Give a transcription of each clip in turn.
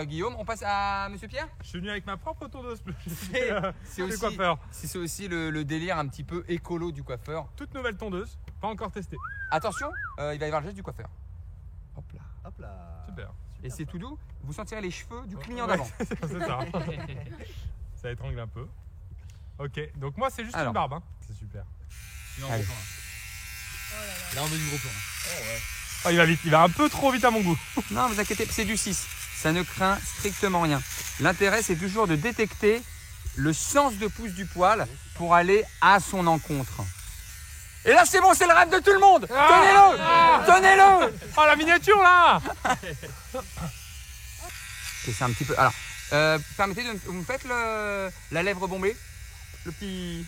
Guillaume, on passe à Monsieur Pierre. Je suis venu avec ma propre tondeuse. C'est aussi le délire un petit peu écolo du coiffeur. Toute nouvelle tondeuse, pas encore testée. Attention, il va y avoir le geste du coiffeur. Hop là. Hop là. Super. Et c'est tout doux. Vous sentirez les cheveux du client Ouais, d'avant. c'est ça. Ça étrangle un peu. Ok, donc moi c'est juste Alors. une barbe. Hein. C'est super. Allez. Là on veut du gros plan. Oh, il va vite, il va un peu trop vite à mon goût. Non, vous inquiétez, c'est du 6. Ça ne craint strictement rien. L'intérêt, c'est toujours de détecter le sens de pouce du poil pour aller à son encontre. Et là, c'est bon, c'est le rêve de tout le monde. Tenez-le. Tenez-le. Oh la miniature là. Ok, c'est un petit peu... Alors, permettez de... Vous me faites la lèvre bombée. Le petit...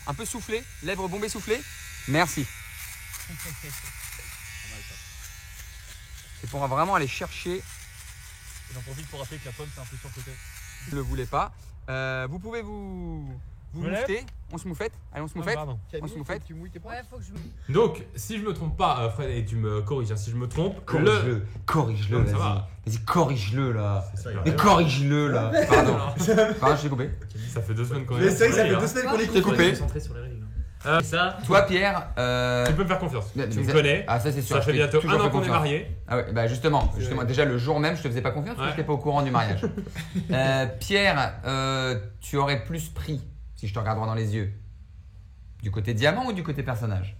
Un peu soufflé. Lèvre bombée soufflée. Merci. C'est pour vraiment aller chercher. J'en profite pour rappeler que la pomme c'est un peu sur le côté. Je ne le voulais pas. Vous pouvez vous Me lève. moufter. On se moufette. Allez, on se moufette. Pardon. On se moufette. Tu mouilles tes poings. Ouais, faut que je. Donc, si je me trompe pas, Fred, et tu me corriges, hein, si je me trompe, Corrige-le. Corrige-le, Non, ça vas-y. va. Vas-y, corrige-le là. C'est ça, Mais corrige-le là. Pardon. Pardon, je t'ai coupé. Ça fait 2 semaines qu'on est. Mais c'est vrai que ça fait hein. 2 semaines qu'on est Je t'ai coupé. concentré sur les règles. Euh, Et ça. Toi, Pierre. Tu peux me faire confiance. mais Tu me ça- connais. Ah, ça c'est sûr. Ça je fait t'ai bientôt toujours un an fait qu'on est confiance. mariés. Ah ouais, bah justement, déjà le jour même, je te faisais pas confiance parce que Ouais. j'étais pas au courant du mariage. Pierre, tu aurais plus pris, si je te regarde droit dans les yeux, du côté diamant ou du côté personnage?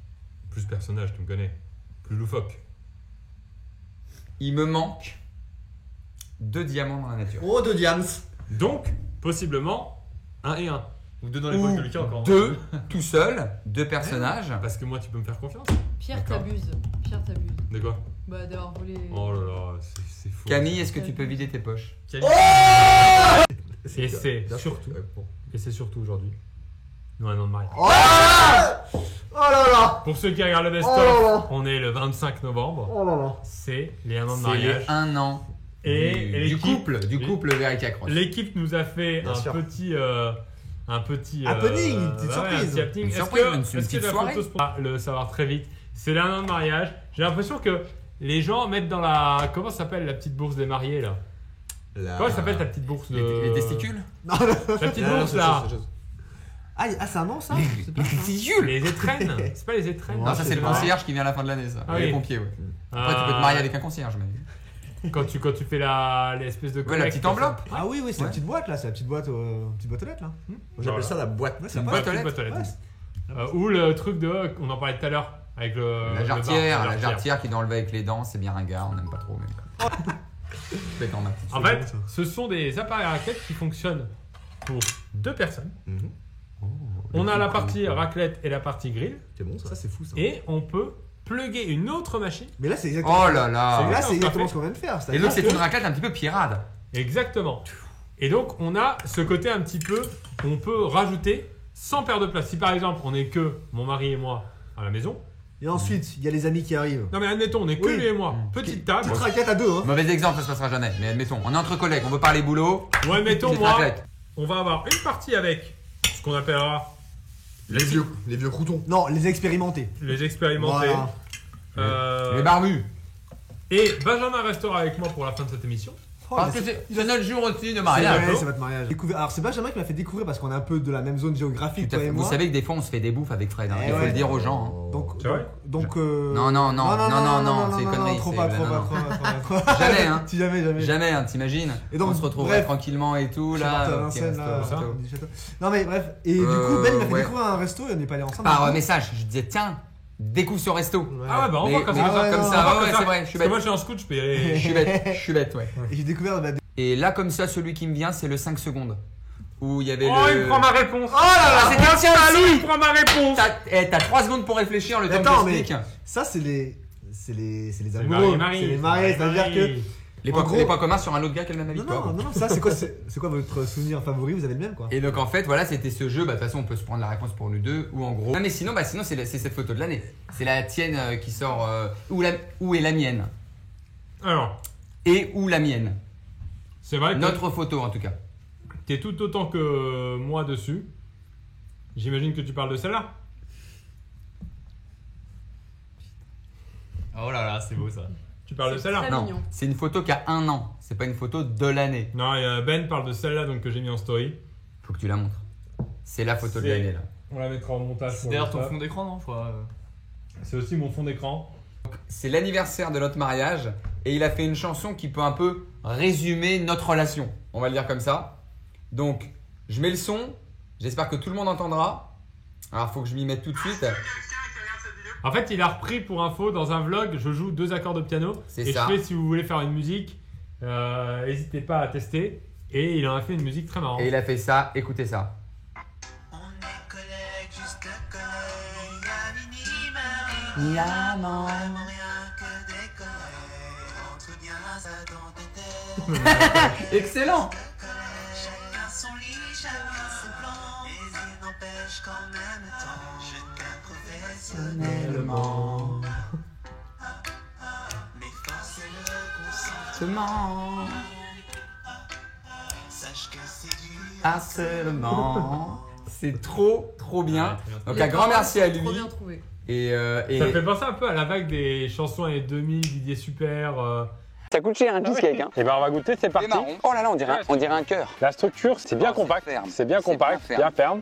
Plus personnage, tu me connais. Plus loufoque. Il me manque 2 diamants dans la nature. Oh, 2 diams. Donc, possiblement, 1 et 1. Ou 2 dans les Ou poches de Lucas encore. 2 tout seul, 2 personnages. Parce que moi, tu peux me faire confiance. Pierre D'accord. t'abuse. Pierre t'abuse. De quoi? Bah, d'avoir volé. Oh là là, c'est fou. Camille, est-ce que tu peux vider tes poches? Et c'est surtout, aujourd'hui, nous un an de mariage. Oh là là. Pour ceux qui regardent le Oh là best-of, là. on est le 25 novembre. Oh là là. C'est les 1 an de C'est les mariage. 1 an Et du l'équipe- couple Verica Cross. L'équipe nous a fait Bien un sûr. petit Happening, une petite surprise. un petit happening. Une Est-ce surprise, que, une est-ce que petite la soirée. photo se pourra le savoir très vite? C'est les 1 an de mariage. J'ai l'impression que les gens mettent dans la... Comment ça s'appelle la petite bourse des mariés là? Comment ça s'appelle ta petite bourse de... Les testicules? Non, non. La petite bourse là. Ah, c'est un nom ça? C'est pas Les ça. testicules? Les étrennes. C'est pas les étrennes. Non, ça c'est le marrant. concierge qui vient à la fin de l'année, ça. Ah Les oui. pompiers, ouais. Après, tu peux te marier avec un concierge, mais. Quand tu fais l'espèce de Ouais, la collecte, petite ça. enveloppe. Ah oui, oui, c'est Ouais. la petite boîte là, c'est la petite boîte aux lettres là. Moi Voilà. j'appelle ça la boîte. Ouais, C'est une pas- boîte aux Une lettres. boîte aux lettres. Ouais. Ou le truc de... On en parlait tout à l'heure. Avec La le jarretière, bar, la jarretière qui doit enlever avec les dents, c'est bien ringard, on n'aime pas trop. Mais... Je fais quand même. En C'est fait, bon, ça. ce sont des appareils à raclette qui fonctionnent pour 2 personnes. Mhm. On a la partie raclette et la partie grill. C'est bon ça. Ça c'est fou ça. Et on peut plugger une autre machine. Mais là c'est exactement. Oh là là! Là c'est exactement Parfait. ce qu'on vient de faire. Et donc, c'est une raclette un petit peu pirate. Exactement. Et donc, on a ce côté un petit peu, on peut rajouter sans perdre de place. Si par exemple, on n'est que mon mari et moi à la maison. Et ensuite, il y a les amis qui arrivent. Non mais admettons, on n'est que Oui. lui et moi. Petite table. Petite raquette à deux, hein. Mauvais exemple, ça se passera jamais. Mais admettons, on est entre collègues, on veut parler boulot. Ou admettons, petite moi, raclette. on va avoir une partie avec ce qu'on appellera Les vieux croutons. Non, les expérimentés. les expérimentés. Voilà. Les barbus. Et Benjamin restera avec moi pour la fin de cette émission. Oh, Parce mais que c'est- c'est notre jour aussi de c'est mariage. vrai, c'est votre mariage. Alors c'est Benjamin qui m'a fait découvrir parce qu'on est un peu de la même zone géographique, Tout à toi fait. et Vous moi. savez que des fois, on se fait des bouffes avec Fred. Hein. Eh Il faut ouais. le dire aux gens. Donc, C'est vrai donc Non, c'est une connerie. Trop c'est- pas, non, trop non. pas, trop pas. Jamais, hein. Si jamais, jamais. Jamais, hein, t'imagines. Et donc, on se retrouverait bref. tranquillement et tout Je suis parti à là. Vincennes, là, resto, ça. du château. Non mais bref, et du coup Ben il m'a fait ouais. découvrir un resto et on n'est pas allé ensemble. Par Du coup, message, je disais tiens, découvre ce resto. ouais. Ah ouais, bah on Mais- va comme mais ça. ouais, comme non, ça, on va ouais, comme ça. c'est vrai, je suis Parce que moi bête. je suis en scout, je peux y aller. Je suis bête, ouais. Et j'ai découvert bah, Et là, comme ça, celui qui me vient, c'est le 5 secondes. Où il y avait Oh, le. il prend ma réponse. Oh là là, c'était le tien Il aussi. prend ma réponse. T'as 3 secondes pour réfléchir, le temps Attends, que mais j'explique. ça c'est les C'est amoureux, Marie-Marie. c'est les mariés, c'est-à-dire que Les en points, gros- les points communs sur un autre gars qui a le même avis non que toi. non non, non, ça c'est quoi votre souvenir favori, vous avez le même quoi. Et donc en fait, voilà, c'était ce jeu. Bah, de toute façon, on peut se prendre la réponse pour nous deux. Ou en gros. Non, mais sinon, c'est cette photo de l'année. C'est la tienne qui sort. Où est la mienne. Alors, Et où la mienne. c'est vrai que Notre photo en tout cas. t'es tout autant que moi dessus. J'imagine que tu parles de celle-là. Oh là là, c'est beau ça. Tu parles de C'est celle-là? très Non, mignon. c'est une photo qui a 1 an. C'est pas une photo de l'année. Non, Ben parle de celle-là donc que j'ai mis en story. Faut que tu la montres. C'est la photo de C'est- l'année là. On la mettra en montage. C'est pour d'ailleurs le ton faire. fond d'écran, non? C'est aussi mon fond d'écran. C'est l'anniversaire de notre mariage et il a fait une chanson qui peut un peu résumer notre relation. On va le dire comme ça. Donc, je mets le son. J'espère que tout le monde entendra. Alors, faut que je m'y mette tout de suite. En fait, il a repris pour info dans un vlog. Je joue 2 accords de piano. C'est Et ça. je fais si vous voulez faire une musique, n'hésitez pas à tester. Et il en a fait une musique très marrante. Et il a fait ça. Écoutez ça. On est collègues jusqu'à collègues, à minima, vraiment rien que des collègues. Entre bien ça dans tes têtes, Excellent. chacun son lit, chacun son plan. Et il n'empêche qu'en même temps, je t'aime professionnellement. Mais force est le consentement. Sache que c'est du Harcèlement. C'est trop bien. Ouais, très bien. Donc Il est un grand merci à lui. Trop bien trouvé. Et Ça me fait penser un peu à la vague des chansons années 2000, Didier Super. Ça coûte cher un cheesecake. Hein. Et ben on va goûter, c'est parti. Oh là là, on dirait un cœur. La structure, c'est bien compact. ferme. C'est bien C'est compact, bien ferme. bien ferme.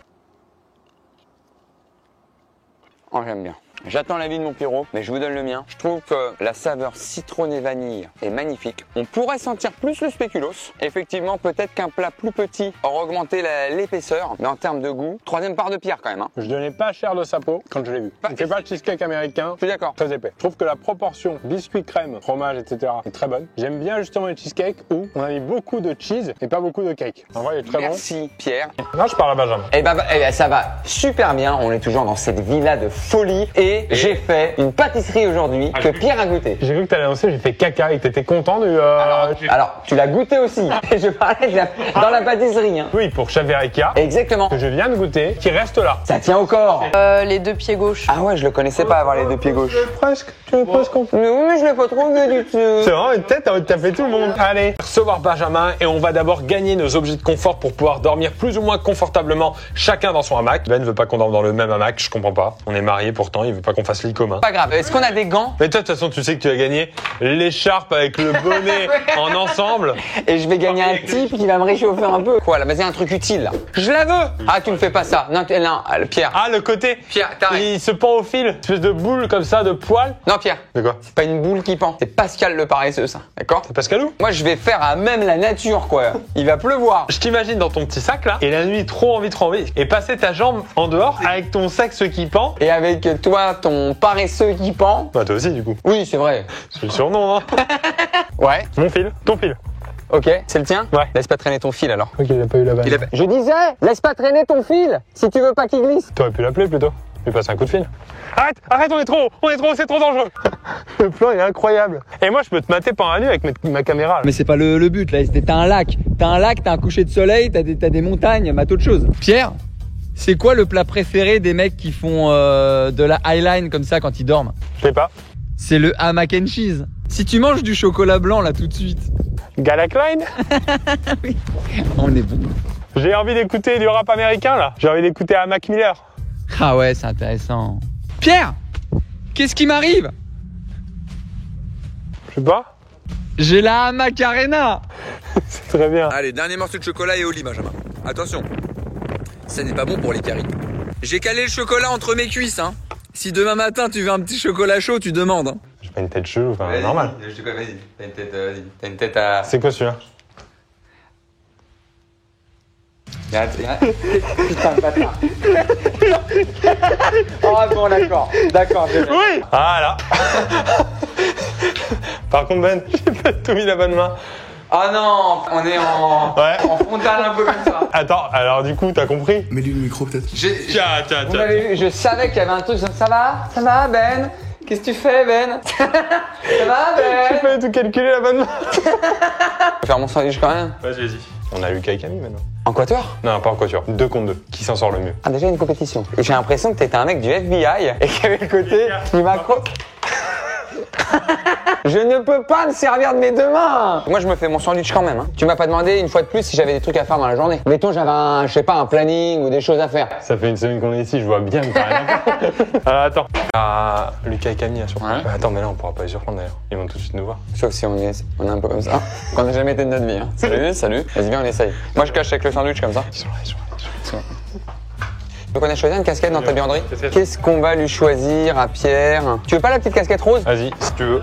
Oh, j'aime bien. J'attends l'avis de mon Pierrot, mais je vous donne le mien. Je trouve que la saveur citronnée vanille est magnifique. On pourrait sentir plus le spéculoos. Effectivement, peut-être qu'un plat plus petit aurait augmenté l'épaisseur, mais en termes de goût, 3e part de Pierre quand même. Hein. Je donnais pas cher de sa peau quand je l'ai vu. Il fait pas le cheesecake américain, Je suis d'accord. très épais. Je trouve que la proportion biscuit, crème, fromage, etc. est très bonne. J'aime bien justement les cheesecakes où on a mis beaucoup de cheese et pas beaucoup de cake. En vrai, il est très Merci Pierre. bon. Là, je parle à Benjamin. Eh ben, ça va super bien. On est toujours dans cette villa de folie et j'ai fait une pâtisserie aujourd'hui que Pierre a goûté. J'ai cru que t'allais annoncer, j'ai fait caca et que t'étais content du. Alors, tu l'as goûté aussi. Je parlais dans la pâtisserie. Hein. Oui, pour Chaverika, Exactement. que je viens de goûter, qui reste là. Ça tient au corps. Les 2 pieds gauches. Ah ouais, je le connaissais pas avoir les 2 pieds gauches. Presque, tu veux presque compris. Mais oui, mais je l'ai pas trouvé du tout. C'est vraiment une tête, t'as envie de taper tout le monde. Allez, recevoir Benjamin et on va d'abord gagner nos objets de confort pour pouvoir dormir plus ou moins confortablement chacun dans son hamac. Ben veut pas qu'on dorme dans le même hamac, je comprends pas. On est mariés pourtant, il veut pas qu'on fasse lit commun. Pas grave. Est-ce qu'on a des gants? Mais toi, de toute façon, tu sais que tu as gagné l'écharpe avec le bonnet en ensemble. Et je vais gagner un type qui va me réchauffer un peu. Quoi, là, vas-y, un truc utile, là. Je la veux. Ah, tu ne fais pas ça. Non, Pierre. Ah, le côté, Pierre, t'arrêtes. il se pend au fil, espèce de boule comme ça, de poil. Non, Pierre. De quoi? C'est pas une boule qui pend. C'est Pascal le paresseux, ça. D'accord? C'est Pascalou. Moi, je vais faire à même la nature, quoi. Il va pleuvoir. Je t'imagine dans ton petit sac là, et la nuit, trop envie, et passer ta jambe en dehors avec ton sexe qui pend. Et avec toi, ton paresseux qui pend. Bah, toi aussi, du coup. Oui, c'est vrai. C'est le surnom, hein. Ouais. Mon fil, ton fil. Ok, c'est le tien? Ouais. Laisse pas traîner ton fil, alors. Ok, il a pas eu la balle. Je disais, laisse pas traîner ton fil, si tu veux pas qu'il glisse. T'aurais pu l'appeler plutôt. Lui passer un coup de fil. Arrête, on est trop, c'est trop dangereux. Le plan est incroyable. Et moi, je peux te mater pendant la nuit avec ma caméra. Là. Mais c'est pas le but là. T'as un lac. T'as un coucher de soleil. T'as des montagnes. T'as d'autres choses. Pierre, c'est quoi le plat préféré des mecs qui font de la highline comme ça quand ils dorment? Je sais pas. C'est le hamac and cheese. Si tu manges du chocolat blanc là tout de suite, Galacline. on est bon. J'ai envie d'écouter du rap américain là. J'ai envie d'écouter à Mac Miller. Ah ouais, c'est intéressant. Pierre, qu'est-ce qui m'arrive? Je sais pas. J'ai la Macarena. C'est très bien. Allez, dernier morceau de chocolat et au lit, Benjamin. Attention, ça n'est pas bon pour les caries. J'ai calé le chocolat entre mes cuisses, hein. Si demain matin tu veux un petit chocolat chaud, tu demandes. Hein. J'ai pas une tête chelou, enfin normal. Je te vas-y. T'as une tête à. C'est quoi celui-là? Putain, le bâtard. Oh, bon, d'accord. Oui. Ah là. Par contre Ben, j'ai pas tout mis la bonne main. Oh non, on est en frontal un peu comme ça. Attends, alors du coup, t'as compris? Mets-lui le micro peut-être. Tiens. Vous m'avez vu, je savais qu'il y avait un truc. Ça va, Ben? Qu'est-ce que tu fais, Ben? Ça va, J'ai Ben? pas du tout calculé la bonne main. Je vais faire mon sandwich quand même. Vas-y. On a Lucas et Camille maintenant. En quatuor? Non, pas en quatuor. 2 contre 2. Qui s'en sort le mieux? Ah, déjà une compétition. J'ai l'impression que t'étais un mec du FBI et qu'il y avait le côté du macro. Je ne peux pas me servir de mes deux mains. Moi, je me fais mon sandwich quand même. Hein. Tu m'as pas demandé une fois de plus si j'avais des trucs à faire dans la journée. Mettons, j'avais un, je sais pas, un planning ou des choses à faire. Ça fait une semaine qu'on est ici, je vois bien que t'as rien à faire. Attends. Ah, Lucas et Camille, sur. Ouais. Attends, mais là, on pourra pas les surprendre d'ailleurs. Ils vont tout de suite nous voir. Sauf si on est un peu comme ça. Qu'on n'a jamais été de notre vie. Hein. Salut, salut. Vas-y, viens, on essaye. Moi, je cache avec le sandwich comme ça. Ils sont là, ils sont là. Donc, on a choisi une casquette dans ta buanderie. Casquette. Qu'est-ce qu'on va lui choisir à Pierre? Tu veux pas la petite casquette rose? Vas-y, si tu veux.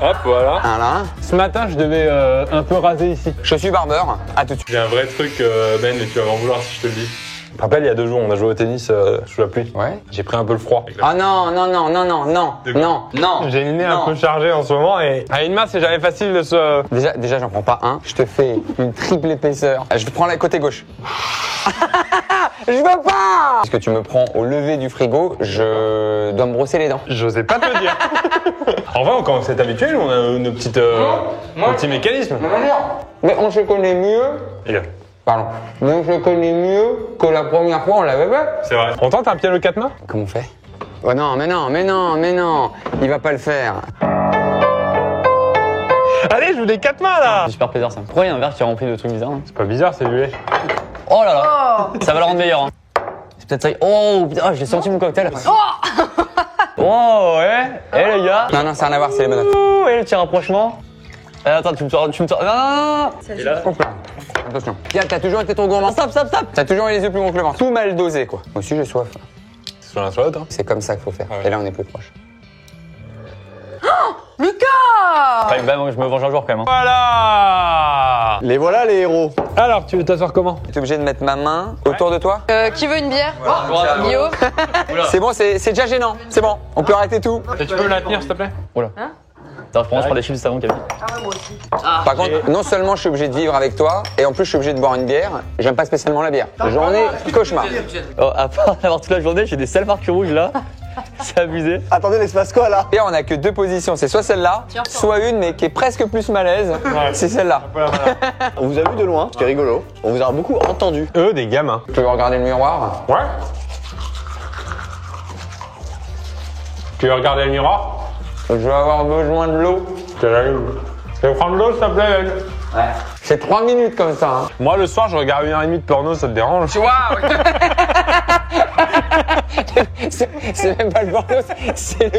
Hop, voilà. Voilà. Ce matin, je devais un peu raser ici. Je suis barbeur. À tout de suite. J'ai un vrai truc, Ben, et tu vas m'en vouloir si je te le dis. Tu te rappelles, il y a 2 jours, on a joué au tennis sous la pluie. Ouais. J'ai pris un peu le froid. Ah non, non, non, non, non, non, non, non. J'ai le nez Non. un peu chargé en ce moment et à une main, c'est jamais facile de se. Déjà, j'en prends pas un. Je te fais une triple épaisseur. Je prends la côté gauche. Je veux pas. Parce que tu me prends au lever du frigo, je dois me brosser les dents. J'osais pas te dire. En vrai, on commence à être habitué, nous, on a nos petites, nos petits mécanismes. Mais on se connaît mieux. Et là, Pardon. Mais on se connaît mieux que la première fois on l'avait fait. c'est vrai. On tente un piano 4 mains? Comment on fait? Oh non, mais non, mais non, mais non. Il va pas le faire. Allez, je joue des 4 mains là. C'est super plaisir ça. Pourquoi il y a un verre qui est rempli de trucs bizarres hein C'est pas bizarre, c'est du lait. Oh là là Ça va le rendre meilleur. Hein. C'est peut-être ça. Oh putain, j'ai senti mon cocktail. Oh ouais. Eh les gars. Non, non, ça n'a rien à voir, c'est les menottes. Ouh, et le petit rapprochement. Eh, attends, tu me sors. Non, non, non. Et là, Attention. Pierre, t'as toujours été trop gourmand. Stop, stop, stop. T'as toujours eu les yeux plus gros que le ventre. Tout mal dosé, quoi. Moi aussi, j'ai soif. C'est sur l'un sur l'autre. Hein. C'est comme ça qu'il faut faire. Ouais. Et là, on est plus proche. Ouais, bah, moi, je me venge un jour quand même. Hein. Voilà. Les voilà les héros. Alors, tu veux t'asseoir comment? T'es obligé de mettre ma main autour de toi. qui veut une bière Guillaume. C'est bon, c'est déjà gênant. C'est bon, on peut arrêter tout. Et tu peux me la tenir, s'il te plaît? Attends, je prends des chips juste avant Camille. Par contre, non seulement je suis obligé de vivre avec toi, et en plus je suis obligé de boire une bière. J'aime pas spécialement la bière. Journée cauchemar. Oh, à part d'avoir toute la journée, j'ai des sales marques rouges là. C'est abusé. Attendez, il se passe quoi là? Et on a que 2 positions. C'est soit celle-là, soit une mais qui est presque plus malaise. C'est celle-là. On vous a vu de loin, ce qui est rigolo. On vous a beaucoup entendu. Eux, des gamins. Tu veux regarder le miroir? Ouais. Tu veux regarder le miroir? Je vais avoir besoin de l'eau. Tu veux prendre l'eau, s'il te plaît? Ouais. C'est 3 minutes comme ça. Hein. Moi, le soir, je regarde 1h30 de porno, ça te dérange? Tu vois? C'est même pas le porno, c'est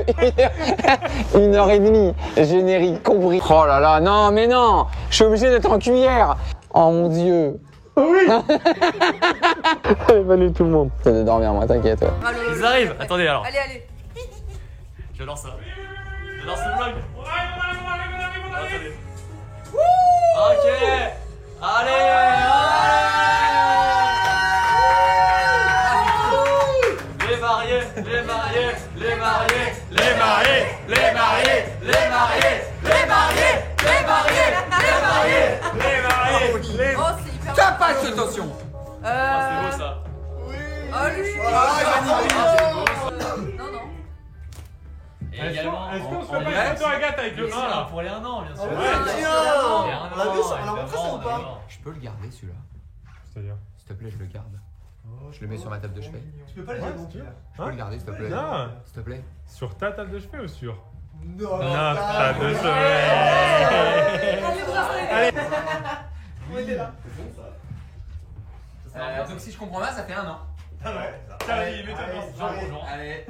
le 1h30. Générique compris. Oh là là, non, mais non. Je suis obligé d'être en cuillère. Oh mon Dieu. Allez, salut tout le monde. C'est de dormir, moi, t'inquiète. Ouais. Ils arrivent. Attendez alors. Allez, allez. Je lance ça. Je lance le vlog. Attendez. Ok. Allez. Les mariés, les mariés, les mariés, les mariés, les mariés, les mariés, les mariés, les mariés, les mariés, les mariés, les Oh, c'est hyper T'as pas de tension. C'est beau ça. Oh, le chou. Non, non. Et également, Est-ce qu'on se en fait pas direct, une photo Agathe avec le 1 là? pour les 1 an, bien sûr. Ouais, Ouais, tiens. on On l'a vu, on l'a montré ça ou pas? Je peux le garder celui-là. C'est-à-dire? S'il te plaît, je le garde. Je le mets sur ma table de chevet. Tu peux pas les dire non plus. Je peux le garder, s'il te plaît. Non. S'il te plaît. Sur ta table de chevet ou sur? Non, Notre table de chevet. On était là. Donc si je comprends bien, ça fait 1 an. Tiens, vas-y, mets-toi dans ce genre Allez. aux gens. Allez,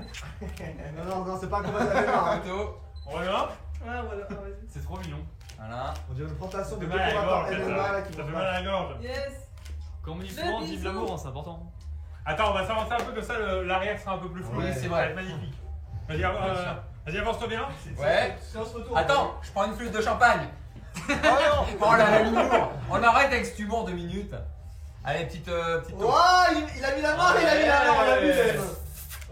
Non, c'est pas un combat de la mémoire. photo. On regarde? Ouais, voilà, vas-y. C'est trop mignon. Voilà. On dirait une présentation Ça de fait mal à la gorge, combattants MMA là qui ça fait vont mal à la gorge. Yes. Comme on dit Le souvent, vive bisou. l'amour, hein, c'est important. Attends, on va s'avancer un peu comme ça, l'arrière sera un peu plus flou. Oui, c'est Ça vrai. va être magnifique. Vas-y, vas-y, avance-toi bien. Ouais. Séance photo. Attends, je prends une flûte de champagne. Oh là là, l'humour. On arrête avec cet humour 2 minutes. Allez, petite tour. Ouah, il a mis la main, il a mis la main, on l'a vu. Ouais.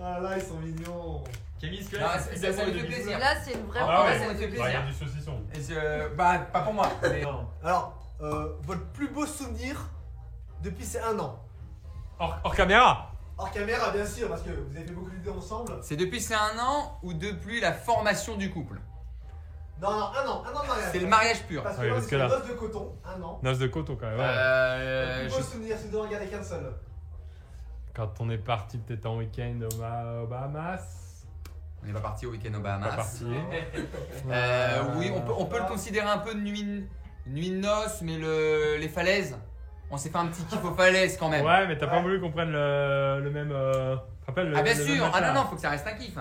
Ah là, ils sont mignons. Camille, est-ce que Non, ça me fait plaisir. Là, c'est une vraie Ah ouais, ça me fait il y a plaisir. du saucisson. Et bah, pas pour moi. Mais... Alors, votre plus beau souvenir depuis ces 1 an? Hors caméra. Hors caméra, bien sûr, parce que vous avez fait beaucoup de vidéos ensemble. C'est depuis ces 1 an ou depuis la formation du couple? Non, 1 an de mariage. C'est le mariage pur. Parce que Oui, moi, parce c'est que là- une noce de coton, 1 an. Noce de coton quand même. Ouais. Le plus beau Je- souvenir, si vous devez en regarder qu'un seul. Quand on est parti peut-être en week-end aux Bahamas. On n'est pas parti au week-end aux Pas Bahamas. parti. Oui, on peut le considérer un peu de nuit de noces, mais les falaises, on s'est fait un petit kiff aux falaises quand même. Ouais, mais t'as pas voulu qu'on prenne le même. Rappelle Ah bien le sûr, même ah matelas. non, faut que ça reste un kiff.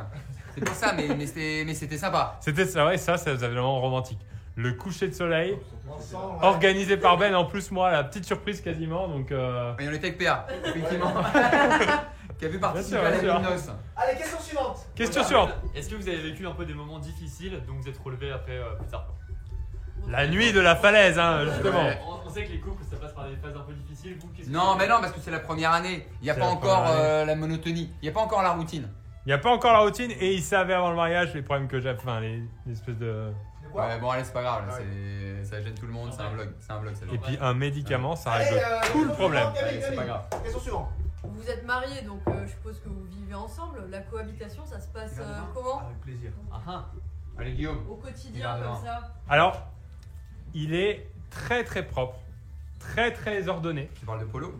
C'est pour ça, mais c'était sympa. C'était ça, ouais, ça c'est vraiment romantique. Le coucher de soleil, Ensemble, ouais. organisé par Ben, en plus moi, la petite surprise quasiment, donc... Et on était avec PA, effectivement. Qui a vu participer Bien à la sûr, nuit bien de noces. Allez, question suivante. Question suivante. Est-ce que vous avez vécu un peu des moments difficiles, donc vous êtes relevé après plus tard? La nuit de la falaise, hein, justement. Ouais. On sait que les couples, ça passe par des phases un peu difficiles. Vous, qu'est-ce que Non, vous- mais non, parce que c'est la première année. Il n'y a C'est pas la encore première la monotonie. Il n'y a pas encore la routine. Il n'y a pas encore la routine et il savait avant le mariage les problèmes que j'avais, enfin les espèces de... De quoi Ouais, bon, allez, c'est pas grave. Là, ça gêne tout le monde. C'est un vlog. C'est un vlog, ça Et gêne. puis un médicament, ça Allez, règle tout le question problème. suivante, Camille, Allez, c'est Camille. pas grave. Question suivante. Vous êtes mariés, donc je suppose que vous vivez ensemble. La cohabitation, ça se passe comment? Avec plaisir. Ah, ah. Allez, Guillaume. Au quotidien, Il a comme ça? Alors, il est très très propre, très très ordonné. Tu parles de polo?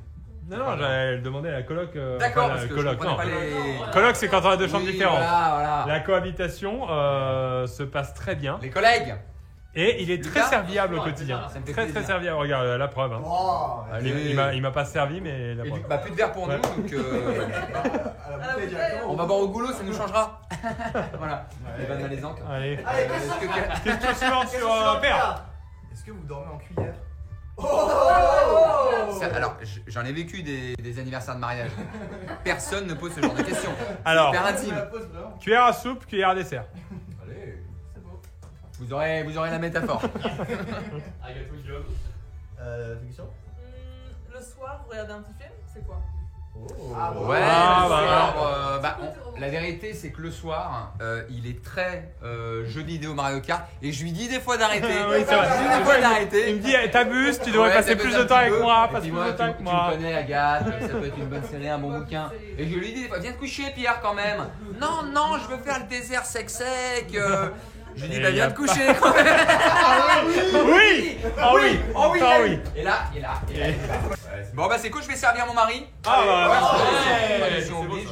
Non, non, j'allais le demander à la coloc. D'accord, enfin, parce la que coloc, je comprenais non. pas les. Coloc, c'est quand on a deux chambres Oui, différentes. Voilà, voilà. La cohabitation se passe très bien. Les collègues. Et il est très Lucas, serviable au ouais, quotidien. ça me fait Très très plaisir. serviable. Regarde la preuve. Hein. Oh, Allez. Il m'a pas servi, mais la Et preuve. bah, plus de verre pour Ouais. nous, donc à la bouteille directement. on va boire au goulot, ça nous changera. Voilà. Les vannes malaisantes. Allez. Allez, Question suivante question sur suivante, Père. Pierre. Est-ce que vous dormez en cuillère? Alors, j'en ai vécu des anniversaires de mariage. Personne ne pose ce genre de questions. Alors, Hyper Je intime. la pose vraiment. cuillère à soupe, cuillère à dessert. Allez, c'est beau. Vous aurez la métaphore. Agathe ou Guillaume? Fiction? Le soir, vous regardez un petit film, c'est quoi? Ah, bon. Ouais, Ah, le bah, soir, la vérité c'est que le soir, il est très jeu vidéo Mario Kart et je lui dis des fois d'arrêter. Ah oui, c'est vrai. Je lui dis des fois d'arrêter. Il me dit, eh, t'abuses, tu devrais Ouais, passer ça plus peut de être temps un avec petit moi, peu. passe Et puis plus de temps avec tu moi. me connais Agathe, ça peut être une bonne série, un bon bouquin. Et je lui dis des fois, viens te coucher Pierre quand même. Non, non, je veux faire le désert sec. Je lui dis, Et bah y viens a te coucher quand même. Oui. Ah oui. Oh oui, Ah oui. Et là. Bon bah c'est cool, je vais servir mon mari. Ah bah Ouais, merci. tradition oblige.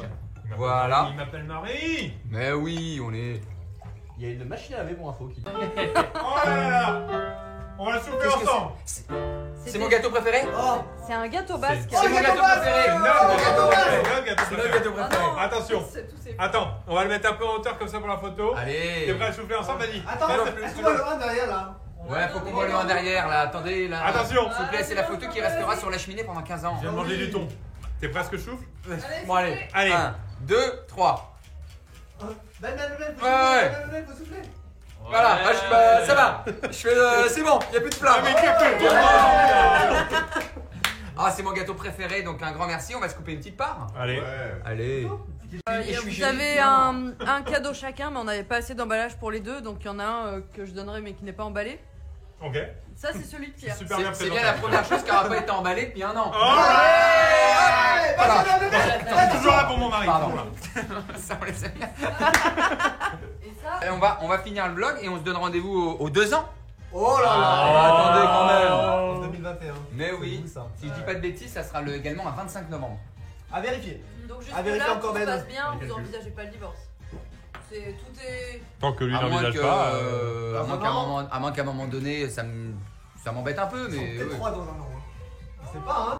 Voilà. Il m'appelle Marie. Mais oui, on est. Il y a une machine à laver pour info qui. Oh là là. On va la souffler Qu'est-ce que ensemble. C'est mon gâteau préféré? Oh, C'est un gâteau basque. C'est mon gâteau préféré. C'est notre gâteau préféré. C'est notre gâteau Ah préféré. non. Attention. C'est tous ces Attends, on va le mettre un peu en hauteur comme ça pour la photo. Allez. T'es prêt à le souffler ensemble, vas-y. attends, est-ce qu'on voit le 1 derrière là? Ouais, faut qu'on voit le 1 derrière là. Attendez là. Attention. S'il vous plaît, c'est la photo qui restera sur la cheminée pendant 15 ans. Je viens de manger du thon. T'es prêt à ce que je souffle? Bon, allez. Allez. 1, 2, 3. Ben, faut Ouais. souffler, Ben, faut souffler. Voilà, ça va. Je fais. C'est bon, il n'y a plus de flamme. Ah, c'est mon gâteau préféré, donc un grand merci. On va se couper une petite part. Allez. Allez. Et je suis Vous gêné. avez un cadeau chacun, mais on n'avait pas assez d'emballage pour les deux, donc il y en a un que je donnerai mais qui n'est pas emballé. Ok. Ça, c'est celui de Pierre. Super bien C'est présenté. bien la première chose qui n'aura pas été emballée depuis un an. Oh Allez, Voilà. T'es toujours là pour mon mari. Pardon. toujours là. Ça, on les aime bien. Et ça, Et on va finir le vlog et on se donne rendez-vous aux 2 ans. Oh là Ah, là. attendez quand même. En 2021. Mais C'est oui, vous, ça. si je dis pas de bêtises, ça sera également un 25 novembre. À vérifier. donc À vérifier jusque-là, encore, tout se Ben. passe bien, vous n'envisagez pas le divorce. Tout est... Tant que lui À moins n'envisage que, pas. à moins qu'à un moment donné, ça m'embête un peu, mais. Peut-être ouais. 3 dans un an. On sait pas, hein.